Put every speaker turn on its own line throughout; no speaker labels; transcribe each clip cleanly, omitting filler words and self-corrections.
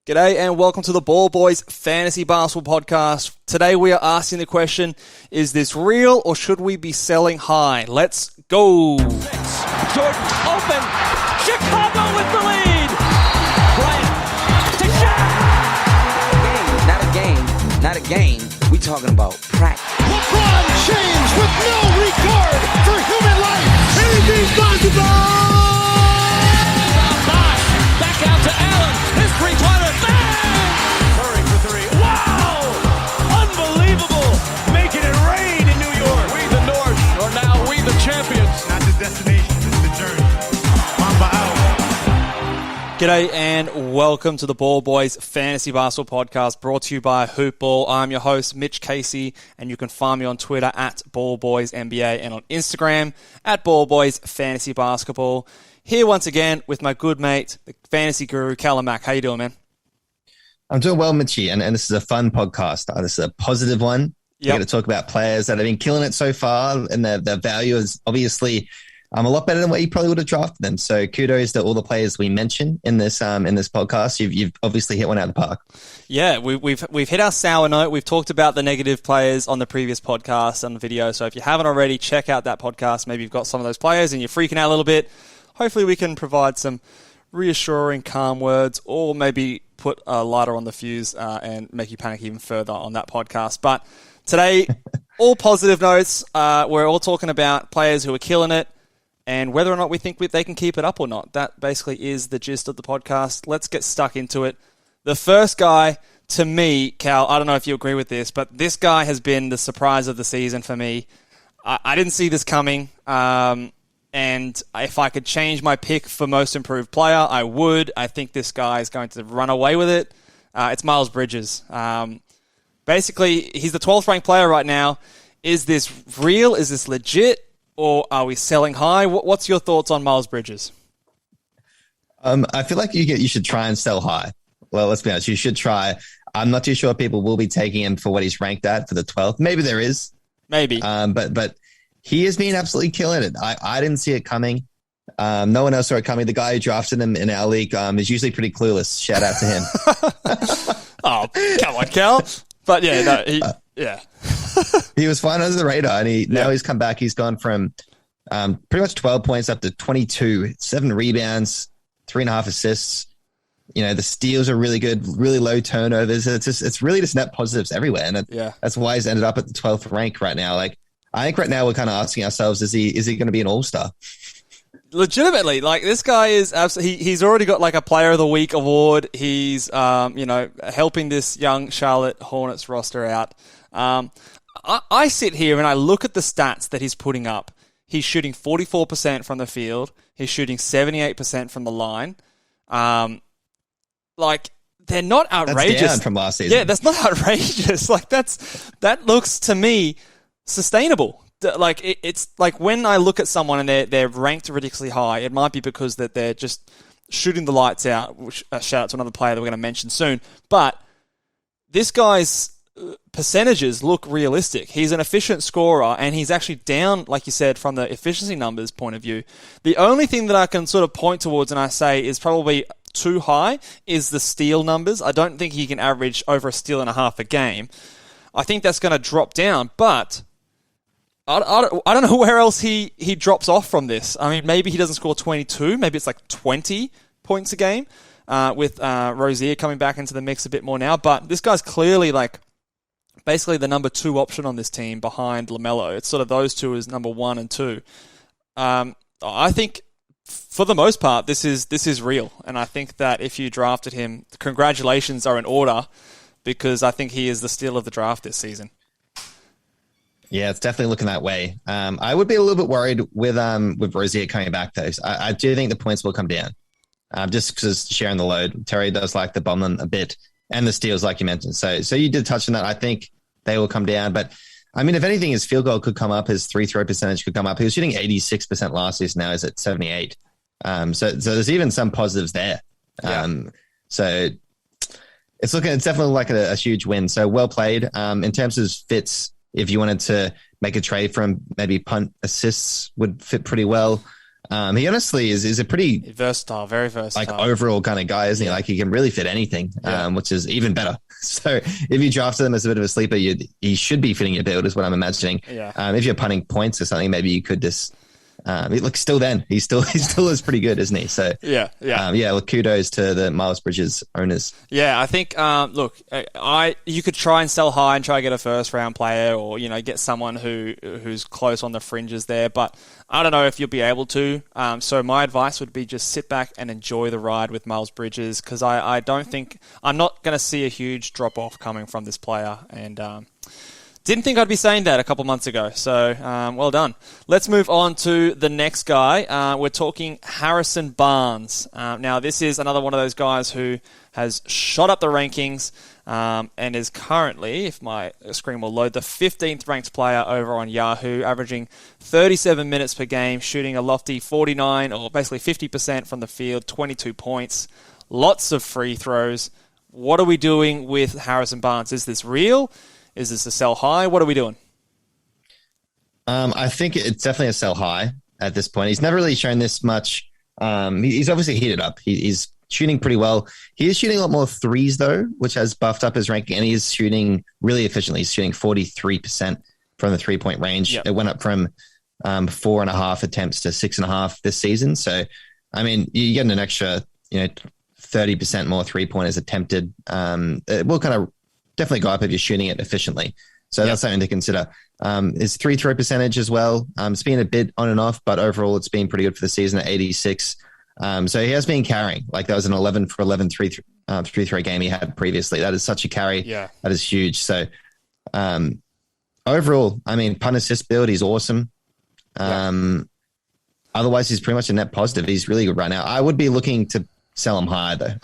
G'day and welcome to the Ball Boys Fantasy Basketball Podcast. Today we are asking the question, is this real or should we be selling high? Let's go.
Jordan open. Chicago with the lead. Bryant to Shaq.
Not a game. We talking about practice.
LeBron James with no regard for human life. Anything's possible.
Back out to Allen. His three-pointer. Bang! Curry for three. Wow! Unbelievable. Making it rain in New York. We the North are now we the champions.
Not the destination, it's the journey. Mamba out.
G'day and welcome to the Ball Boys Fantasy Basketball Podcast, brought to you by Hoopball. I'm your host, Mitch Casey, and you can find me on Twitter at BallBoysNBA and on Instagram at BallBoys Fantasy Basketball. Here once again with my good mate, the fantasy guru, Cal. How you doing, man?
I'm doing well, Mitchie, and this is a fun podcast. This is a positive one. We're going to talk about players that have been killing it so far, and their value is obviously a lot better than what you probably would have drafted them. So kudos to all the players we mentioned in this podcast. You've obviously hit one out of the park. Yeah,
we've hit our sour note. We've talked about the negative players on the previous podcast and the video. So if you haven't already, check out that podcast. Maybe you've got some of those players and you're freaking out a little bit. Hopefully we can provide some reassuring, calm words, or maybe put a lighter on the fuse and make you panic even further on that podcast. But today, all positive notes. We're all talking about players who are killing it and whether or not we think they can keep it up or not. That basically is the gist of the podcast. Let's get stuck into it. The first guy, to me, Cal, I don't know if you agree with this, but this guy has been the surprise of the season for me. I didn't see this coming. And if I could change my pick for most improved player, I would. I think this guy is going to run away with it. It's Miles Bridges. Basically, he's the 12th ranked player right now. Is this real? Is this legit? Or are we selling high? What's your thoughts on Miles Bridges?
I feel like you should try and sell high. Well, let's be honest. You should try. I'm not too sure people will be taking him for what he's ranked at for the 12th. Maybe there is.
Maybe.
But he has been absolutely killing it. I didn't see it coming. No one else saw it coming. The guy who drafted him in our league is usually pretty clueless. Shout out to him.
Oh, come on, Cal. But yeah,
he was flying under the radar, and now he's come back. He's gone from pretty much 12 points up to 22, 7 rebounds, 3.5 assists. You know, the steals are really good, really low turnovers. It's really just net positives everywhere, and that's why he's ended up at the 12th rank right now. Like, I think right now we're kind of asking ourselves, is he going to be an all-star?
Legitimately, like, this guy is absolutely, he's already got like a Player of the Week award. He's, helping this young Charlotte Hornets roster out. I sit here and I look at the stats that he's putting up. He's shooting 44% from the field. He's shooting 78% from the line. They're not outrageous.
That's down from last season.
Yeah, that's not outrageous. Like, that looks to me sustainable. Like, it's like when I look at someone and they're ranked ridiculously high, it might be because that they're just shooting the lights out, which shout out to another player that we're going to mention soon. But this guy's percentages look realistic. He's an efficient scorer, and he's actually down, like you said, from the efficiency numbers point of view. The only thing that I can sort of point towards and I say is probably too high is the steal numbers. I don't think he can average over a steal and a half a game. I think that's going to drop down, but I don't know where else he drops off from this. I mean, maybe he doesn't score 22. Maybe it's like 20 points a game with Rozier coming back into the mix a bit more now. But this guy's clearly like basically the number 2 option on this team behind LaMelo. It's sort of those two as number 1 and 2. I think for the most part, this is real. And I think that if you drafted him, congratulations are in order because I think he is the steal of the draft this season.
Yeah, it's definitely looking that way. I would be a little bit worried with Rozier coming back, though. I do think the points will come down, just because sharing the load. Terry does like the bomb a bit, and the steals, like you mentioned. So you did touch on that. I think they will come down. But, I mean, if anything, his field goal could come up. His free throw percentage could come up. He was shooting 86% last season. Now he's at 78. So there's even some positives there.
Yeah.
So it's definitely like a huge win. So well played. In terms of fits, if you wanted to make a trade from maybe punt assists would fit pretty well. He honestly is a pretty
versatile, very versatile.
like overall kind of guy, isn't he? Like he can really fit anything, which is even better. So if you drafted him as a bit of a sleeper, he should be fitting your build, is what I'm imagining.
Yeah.
If you're punting points or something, maybe you could just. Look, still then he still is pretty good, isn't he? So
yeah.
Look, kudos to the Miles Bridges owners.
Yeah, I think you could try and sell high and try to get a first round player, or get someone who's close on the fringes there. But I don't know if you'll be able to. So my advice would be just sit back and enjoy the ride with Miles Bridges, because I'm not going to see a huge drop off coming from this player, and didn't think I'd be saying that a couple months ago, so well done. Let's move on to the next guy. We're talking Harrison Barnes. Now, this is another one of those guys who has shot up the rankings and is currently, if my screen will load, the 15th ranked player over on Yahoo, averaging 37 minutes per game, shooting a lofty 49, or basically 50% from the field, 22 points, lots of free throws. What are we doing with Harrison Barnes? Is this real? Is this a sell high? What are we doing?
I think it's definitely a sell high at this point. He's never really shown this much. He's obviously heated up. He's shooting pretty well. He is shooting a lot more threes, though, which has buffed up his ranking, and he is shooting really efficiently. He's shooting 43% from the three-point range. Yep. It went up from 4.5 attempts to 6.5 this season. So, I mean, you're getting an extra, 30% more three-pointers attempted. It will kind of definitely go up if you're shooting it efficiently. So that's something to consider. His free throw percentage as well. It's been a bit on and off, but overall it's been pretty good for the season at 86. So he has been carrying. Like that was an 11 for 11 free throw game he had previously. That is such a carry. Yeah. That is huge. So overall, I mean, punt assist build, he's awesome. Otherwise, he's pretty much a net positive. He's really good right now. I would be looking to sell him higher, though.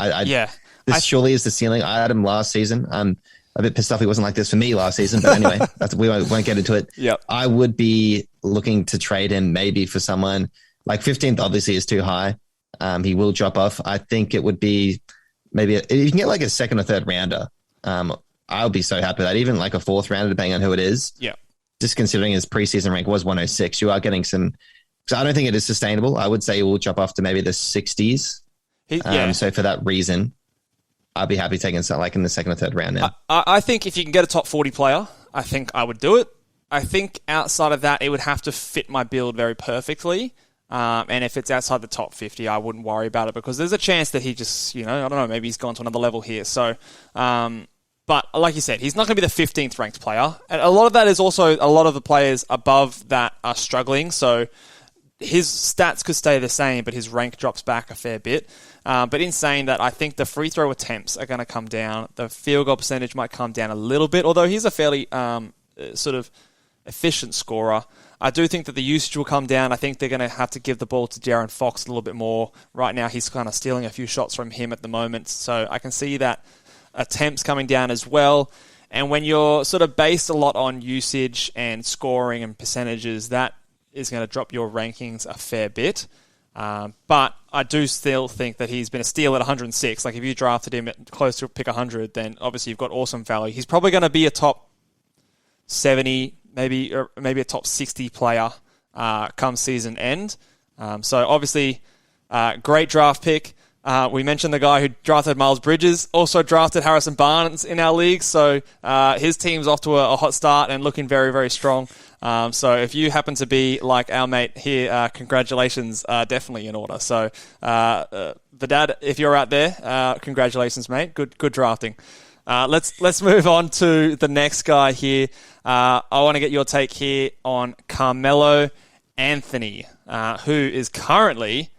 This surely is the ceiling. I had him last season. I'm a bit pissed off he wasn't like this for me last season, but anyway, we won't get into it. Yep. I would be looking to trade him maybe for someone like 15th. Obviously, is too high. He will drop off. I think it would be maybe if you can get like a second or third rounder. I'll be so happy with that. Even like a fourth rounder, depending on who it is. Yeah. Just considering his preseason rank was 106, you are getting some. So I don't think it is sustainable. I would say he will drop off to maybe the 60s. So for that reason, I'd be happy taking something like in the second or third round now.
I think if you can get a top 40 player, I think I would do it. I think outside of that, it would have to fit my build very perfectly. And if it's outside the top 50, I wouldn't worry about it, because there's a chance that he just, I don't know, maybe he's gone to another level here. So, but like you said, he's not going to be the 15th ranked player. And a lot of that is also a lot of the players above that are struggling. So his stats could stay the same, but his rank drops back a fair bit. But in saying that, I think the free throw attempts are going to come down. The field goal percentage might come down a little bit, although he's a fairly sort of efficient scorer. I do think that the usage will come down. I think they're going to have to give the ball to De'Aaron Fox a little bit more. Right now, he's kind of stealing a few shots from him at the moment. So I can see that attempts coming down as well. And when you're sort of based a lot on usage and scoring and percentages, that is going to drop your rankings a fair bit. But I do still think that he's been a steal at 106. Like if you drafted him at close to pick 100, then obviously you've got awesome value. He's probably going to be a top 70, maybe a top 60 player come season end. So obviously, great draft pick. We mentioned the guy who drafted Miles Bridges, also drafted Harrison Barnes in our league. So his team's off to a hot start and looking very, very strong. So if you happen to be like our mate here, congratulations, definitely in order. So Vidad, if you're out there, congratulations, mate. Good drafting. Let's move on to the next guy here. I want to get your take here on Carmelo Anthony, who is currently,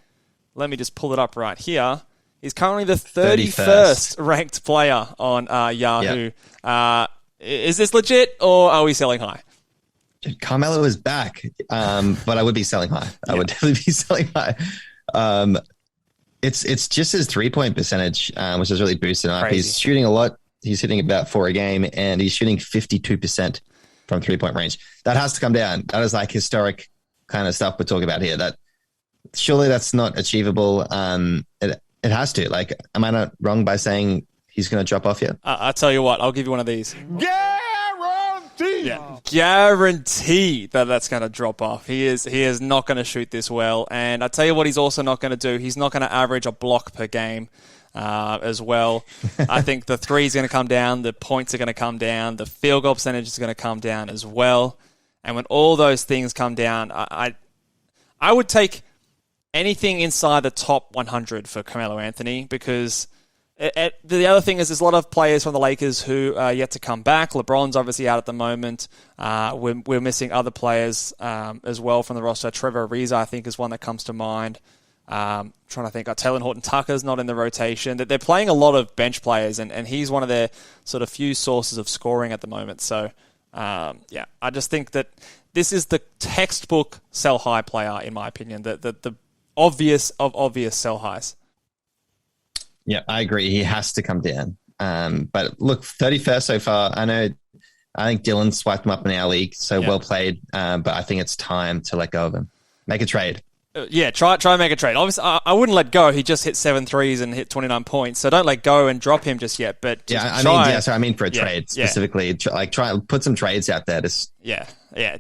let me just pull it up right here. He's currently the 31st ranked player on Yahoo. Yep. Is this legit, or are we selling high?
Carmelo is back, but I would be selling high. I would definitely be selling high. It's just his 3-point percentage, which is really boosted up. He's shooting a lot. He's hitting about 4 a game, and he's shooting 52% from 3-point range. That has to come down. That is like historic kind of stuff we're talking about here. That surely that's not achievable. It has to. Like, am I not wrong by saying he's going to drop off here?
I'll tell you what. I'll give you one of these.
Guaranteed.
Yeah, guarantee that that's going to drop off. He is not going to shoot this well. And I tell you what he's also not going to do. He's not going to average a block per game as well. I think the three is going to come down. The points are going to come down. The field goal percentage is going to come down as well. And when all those things come down, I would take anything inside the top 100 for Carmelo Anthony, because the other thing is there's a lot of players from the Lakers who are yet to come back. LeBron's obviously out at the moment. We're missing other players as well from the roster. Trevor Ariza, I think, is one that comes to mind. Trying to think. Taylor Horton-Tucker's not in the rotation. They're playing a lot of bench players, and he's one of their sort of few sources of scoring at the moment. So, I just think that this is the textbook sell high player, in my opinion. The obvious of obvious sell highs.
Yeah, I agree. He has to come down. But look, 31st so far. I think Dylan swiped him up in our league, so well played. But I think it's time to let go of him. Make a trade.
Try and make a trade. Obviously, I wouldn't let go. He just hit 7 threes and hit 29 points. So don't let go and drop him just yet. But
I mean for a trade specifically. Try and put some trades out there.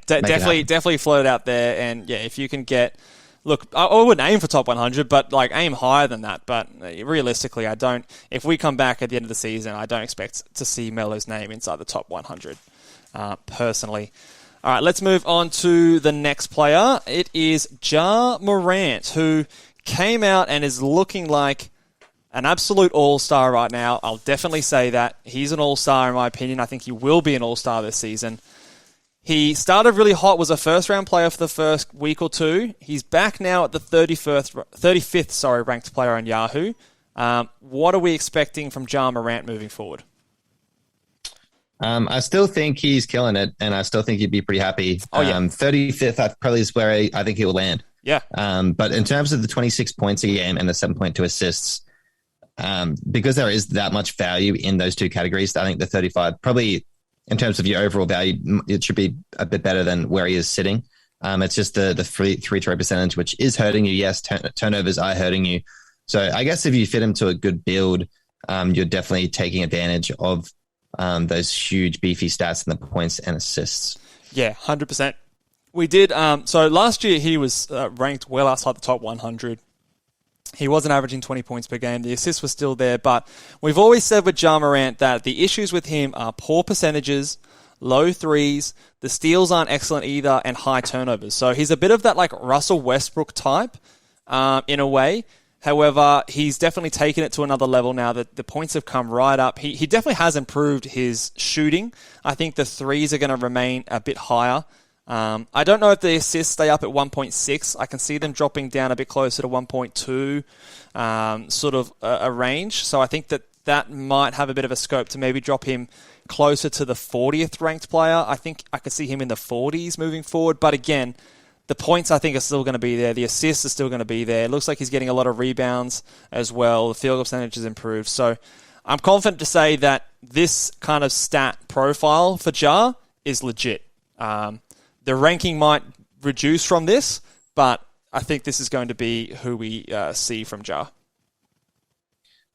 Definitely float out there. And if you can get. Look, I wouldn't aim for top 100, but aim higher than that. But realistically, I don't. If we come back at the end of the season, I don't expect to see Melo's name inside the top 100, personally. All right, let's move on to the next player. It is Ja Morant, who came out and is looking like an absolute all-star right now. I'll definitely say that. He's an all-star in my opinion. I think he will be an all-star this season. He started really hot, was a first-round player for the first week or two. He's back now at the 35th ranked player on Yahoo. What are we expecting from Ja Morant moving forward?
I still think he's killing it, and I still think he'd be pretty happy. 35th probably is where I think he will land.
Yeah.
But in terms of the 26 points a game and the 7.2 assists, because there is that much value in those two categories, I think the 35 probably... In terms of your overall value, it should be a bit better than where he is sitting. It's just the free throw percentage, which is hurting you. Yes, turnovers are hurting you. So I guess if you fit him to a good build, you're definitely taking advantage of those huge beefy stats and the points and assists. Yeah,
100%. We did. So last year he was ranked well outside the top 100. He wasn't averaging 20 points per game. The assists were still there, but we've always said with Ja Morant that the issues with him are poor percentages, low threes, the steals aren't excellent either, and high turnovers. So he's a bit of that like Russell Westbrook type in a way. However, he's definitely taken it to another level now that the points have come right up. He definitely has improved his shooting. I think the threes are going to remain a bit higher. I don't know if the assists stay up at 1.6. I can see them dropping down a bit closer to 1.2, sort of a range. So I think that might have a bit of a scope to maybe drop him closer to the 40th ranked player. I think I could see him in the 40s moving forward. But again, the points I think are still going to be there. The assists are still going to be there. It looks like he's getting a lot of rebounds as well. The field goal percentage has improved. So I'm confident to say that this kind of stat profile for Ja is legit. The ranking might reduce from this, but I think this is going to be who we see from Ja.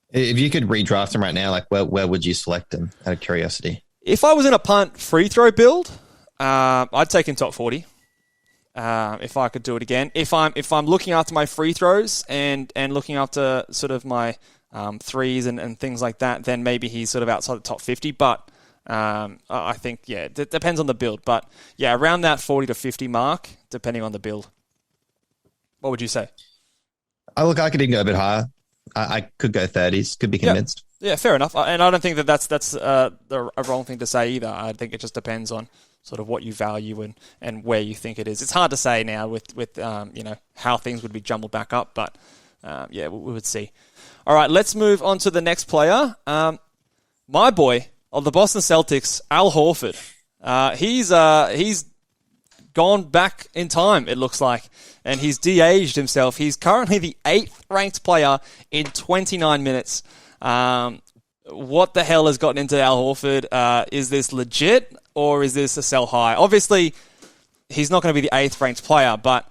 If you could redraft him right now, like where would you select him out of curiosity?
If I was in a punt free throw build, I'd take him top 40. If I could do it again. If I'm looking after my free throws and looking after sort of my threes and things like that, then maybe he's sort of outside the top 50. But I think, it depends on the build. But, around that 40 to 50 mark, depending on the build. What would you say?
I could even go a bit higher. I could go 30s. Could be convinced.
Yeah, fair enough. And I don't think that's a wrong thing to say either. I think it just depends on sort of what you value and where you think it is. It's hard to say now with how things would be jumbled back up. But, we would see. All right, let's move on to the next player. My boy of the Boston Celtics, Al Horford. He's gone back in time, it looks like, and he's de-aged himself. He's currently the 8th ranked player in 29 minutes. What the hell has gotten into Al Horford? Is this legit or is this a sell high? Obviously, he's not going to be the 8th ranked player, but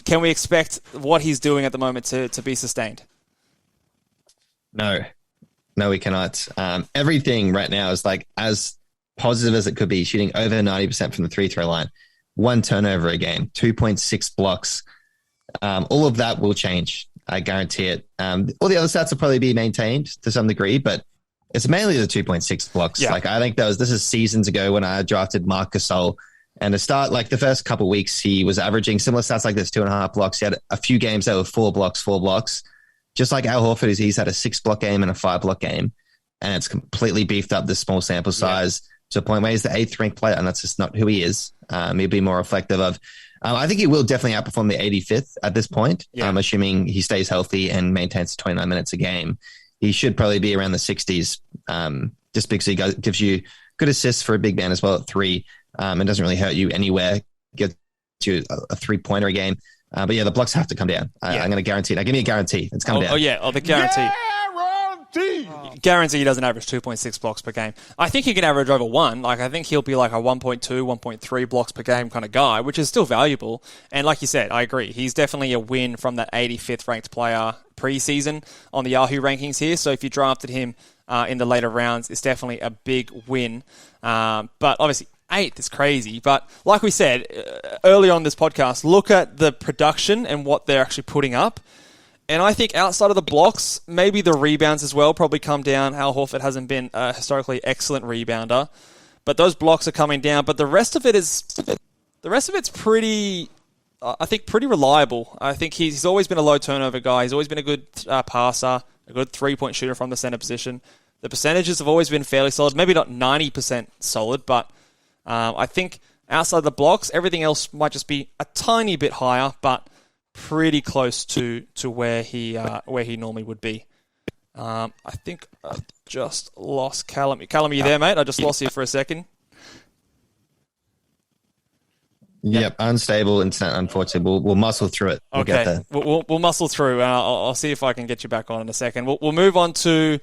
can we expect what he's doing at the moment to be sustained?
No, we cannot. Everything right now is like as positive as it could be, shooting over 90% from the 3-throw line, 1 turnover a game, 2.6 blocks. All of that will change. I guarantee it. All the other stats will probably be maintained to some degree, but it's mainly the 2.6 blocks.
Yeah.
Like I think this is seasons ago when I drafted Marc Gasol, and to start like the first couple of weeks, he was averaging similar stats like this, 2.5 blocks. He had a few games that were 4 blocks. Just like Al Horford, he's had a 6-block game and a 5-block game, and it's completely beefed up this small sample size to a point where he's the 8th ranked player, and that's just not who he is. He'll be more reflective of. I think he will definitely outperform the 85th at this point. Assuming he stays healthy and maintains 29 minutes a game. He should probably be around the 60s, just because he gives you good assists for a big man as well at 3. It doesn't really hurt you anywhere. Gives you a 3-pointer a game. But yeah, the blocks have to come down. I'm going to guarantee it. Give me a guarantee. It's coming down.
The guarantee. Guarantee he doesn't average 2.6 blocks per game. I think he can average over 1. Like I think he'll be like a 1.2, 1.3 blocks per game kind of guy, which is still valuable. And like you said, I agree. He's definitely a win from that 85th ranked player preseason on the Yahoo rankings here. So if you drafted him in the later rounds, it's definitely a big win. But obviously 8th is crazy. But like we said early on this podcast, look at the production and what they're actually putting up. And I think outside of the blocks, maybe the rebounds as well probably come down. Al Horford hasn't been a historically excellent rebounder, but those blocks are coming down. But the rest of it's pretty, I think, pretty reliable. I think he's always been a low turnover guy. He's always been a good passer, a good 3-point shooter from the center position. The percentages have always been fairly solid. Maybe not 90% solid, but I think outside the blocks, everything else might just be a tiny bit higher, but pretty close to where he normally would be. I think I just lost Callum. Callum, are you there, mate? I just lost you for a second.
Yep, unstable internet, unfortunately. We'll muscle through it. We'll get there.
We'll muscle through. I'll see if I can get you back on in a second. We'll move on to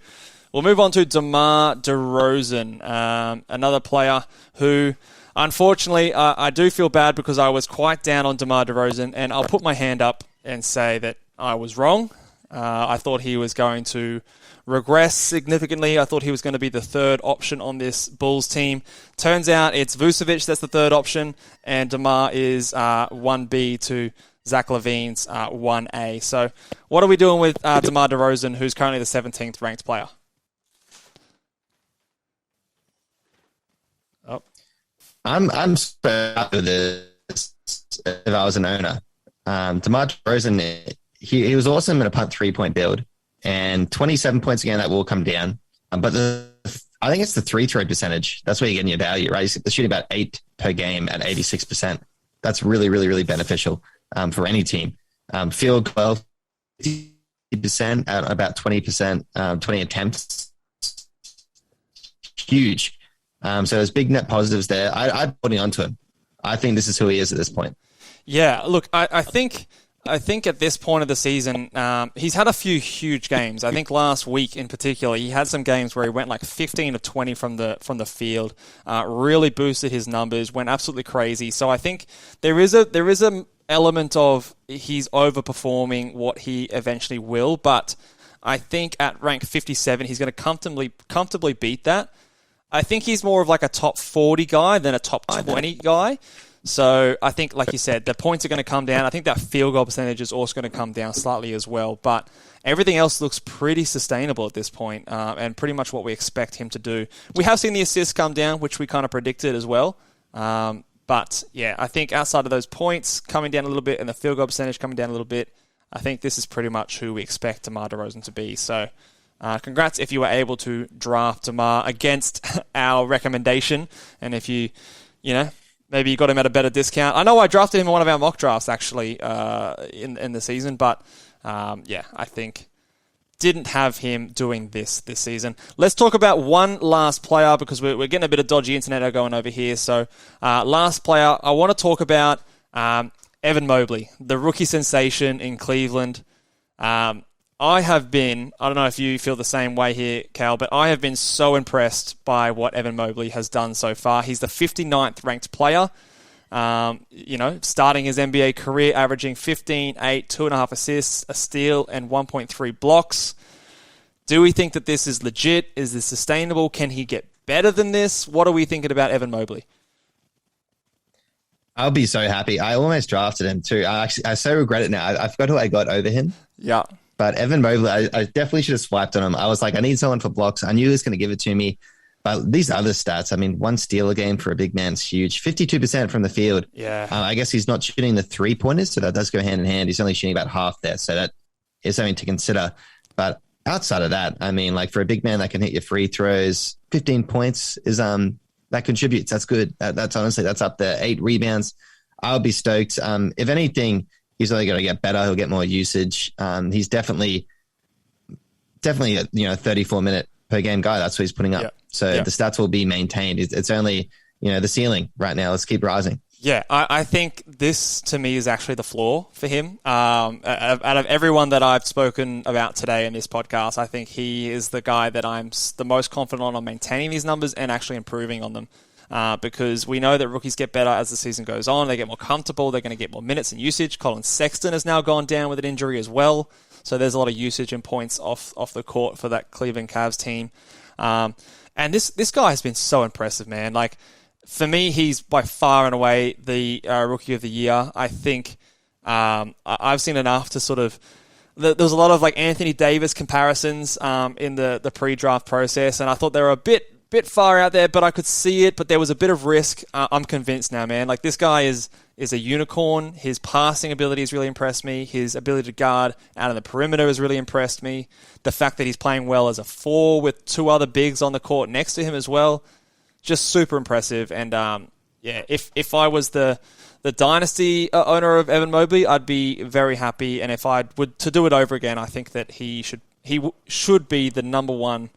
DeMar DeRozan, another player who, unfortunately, I do feel bad because I was quite down on DeMar DeRozan, and I'll put my hand up and say that I was wrong. I thought he was going to regress significantly. I thought he was going to be the 3rd option on this Bulls team. Turns out it's Vucevic that's the 3rd option, and DeMar is 1B to Zach LaVine's 1A. So what are we doing with DeMar DeRozan, who's currently the 17th ranked player?
I'm super happy with this if I was an owner. DeMar DeRozan, he was awesome in a punt 3-point build, and 27 points again, that will come down. But I think it's the 3-throw percentage. That's where you're getting your value, right? He's shooting about 8 per game at 86%. That's really, really, really beneficial for any team. Field goal, 50% at about 20%, 20 attempts. Huge. So there's big net positives there. I'm putting onto him. I think this is who he is at this point.
Yeah, look, I think at this point of the season, he's had a few huge games. I think last week in particular, he had some games where he went like 15 of 20 from the field, really boosted his numbers, went absolutely crazy. So I think there is a element of he's overperforming what he eventually will, but I think at rank 57, he's going to comfortably beat that. I think he's more of like a top 40 guy than a top 20 guy. So I think, like you said, the points are going to come down. I think that field goal percentage is also going to come down slightly as well. But everything else looks pretty sustainable at this point, and pretty much what we expect him to do. We have seen the assists come down, which we kind of predicted as well. But yeah, I think outside of those points coming down a little bit and the field goal percentage coming down a little bit, I think this is pretty much who we expect DeMar DeRozan to be. So congrats if you were able to draft DeMar against our recommendation. And if you maybe you got him at a better discount. I know I drafted him in one of our mock drafts, actually, in the season. But, I think didn't have him doing this season. Let's talk about one last player because we're getting a bit of dodgy internet going over here. So, last player, I want to talk about Evan Mobley, the rookie sensation in Cleveland. I don't know if you feel the same way here, Cal, but I have been so impressed by what Evan Mobley has done so far. He's the 59th ranked player, starting his NBA career, averaging 15, 8, 2.5 assists, a steal, and 1.3 blocks. Do we think that this is legit? Is this sustainable? Can he get better than this? What are we thinking about Evan Mobley?
I'll be so happy. I almost drafted him too. I so regret it now. I forgot who I got over him.
Yeah.
But Evan Mobley, I definitely should have swiped on him. I was like, I need someone for blocks. I knew he was going to give it to me. But these other stats, I mean, 1 steal a game for a big man is huge. 52% from the field.
Yeah.
I guess he's not shooting the 3-pointers, so that does go hand in hand. He's only shooting about half there, so that is something to consider. But outside of that, I mean, like for a big man that can hit your free throws, 15 points is that contributes. That's good. That's honestly, that's up there. 8 rebounds. I'll be stoked. If anything, he's only going to get better. He'll get more usage. He's definitely a 34-minute per game guy. That's what he's putting up.
Yep.
So the stats will be maintained. It's only, the ceiling right now. Let's keep rising.
Yeah, I think this, to me, is actually the floor for him. Out of everyone that I've spoken about today in this podcast, I think he is the guy that I'm the most confident on maintaining these numbers and actually improving on them. Because we know that rookies get better as the season goes on. They get more comfortable. They're going to get more minutes and usage. Colin Sexton has now gone down with an injury as well. So there's a lot of usage and points off the court for that Cleveland Cavs team. And this guy has been so impressive, man. Like, for me, he's by far and away the Rookie of the Year. I think I've seen enough to sort of... There was a lot of like Anthony Davis comparisons in the pre-draft process, and I thought they were a bit far out there, but I could see it, but there was a bit of risk. I'm convinced now, man. Like, this guy is a unicorn. His passing ability has really impressed me. His ability to guard out of the perimeter has really impressed me. The fact that he's playing well as a 4 with 2 other bigs on the court next to him as well. Just super impressive. And if I was the dynasty owner of Evan Mobley, I'd be very happy. And if I would to do it over again, I think that he should be the number one.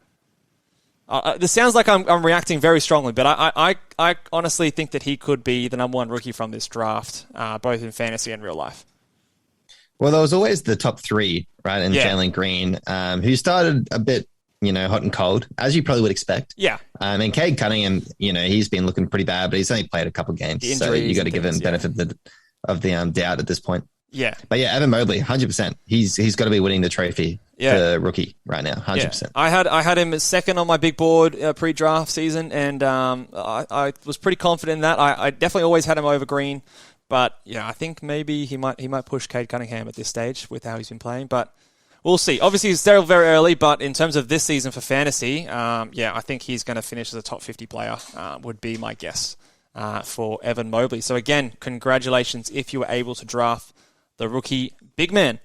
This sounds like I'm reacting very strongly, but I honestly think that he could be the number one rookie from this draft, both in fantasy and real life.
Well, there was always the top 3, right? And Jalen Green, who started a bit, hot and cold, as you probably would expect.
Yeah.
And Cade Cunningham, he's been looking pretty bad, but he's only played a couple games. So you got to give him benefit of the doubt at this point.
Yeah.
But yeah, Evan Mobley, 100%. He's got to be winning the trophy for rookie right now, 100%.
Yeah. I had him as second on my big board pre-draft season, and I was pretty confident in that. I definitely always had him over Green, but yeah, I think maybe he might push Cade Cunningham at this stage with how he's been playing, but we'll see. Obviously, he's still very early, but in terms of this season for fantasy, I think he's going to finish as a top 50 player, would be my guess for Evan Mobley. So again, congratulations if you were able to draft the rookie big man.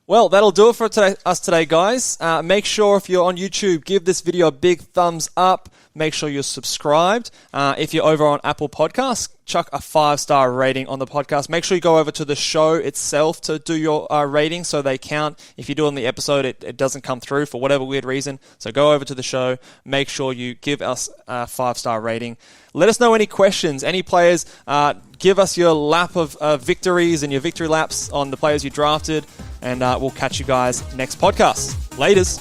Well, that'll do it for us today, guys. Make sure if you're on YouTube, give this video a big thumbs up. Make sure you're subscribed. If you're over on Apple Podcasts, chuck a 5-star rating on the podcast. Make sure you go over to the show itself to do your rating so they count. If you do it on the episode, it doesn't come through for whatever weird reason. So go over to the show. Make sure you give us a 5-star rating. Let us know any questions, any players. Give us your lap of victories and your victory laps on the players you drafted. And we'll catch you guys next podcast. Laters.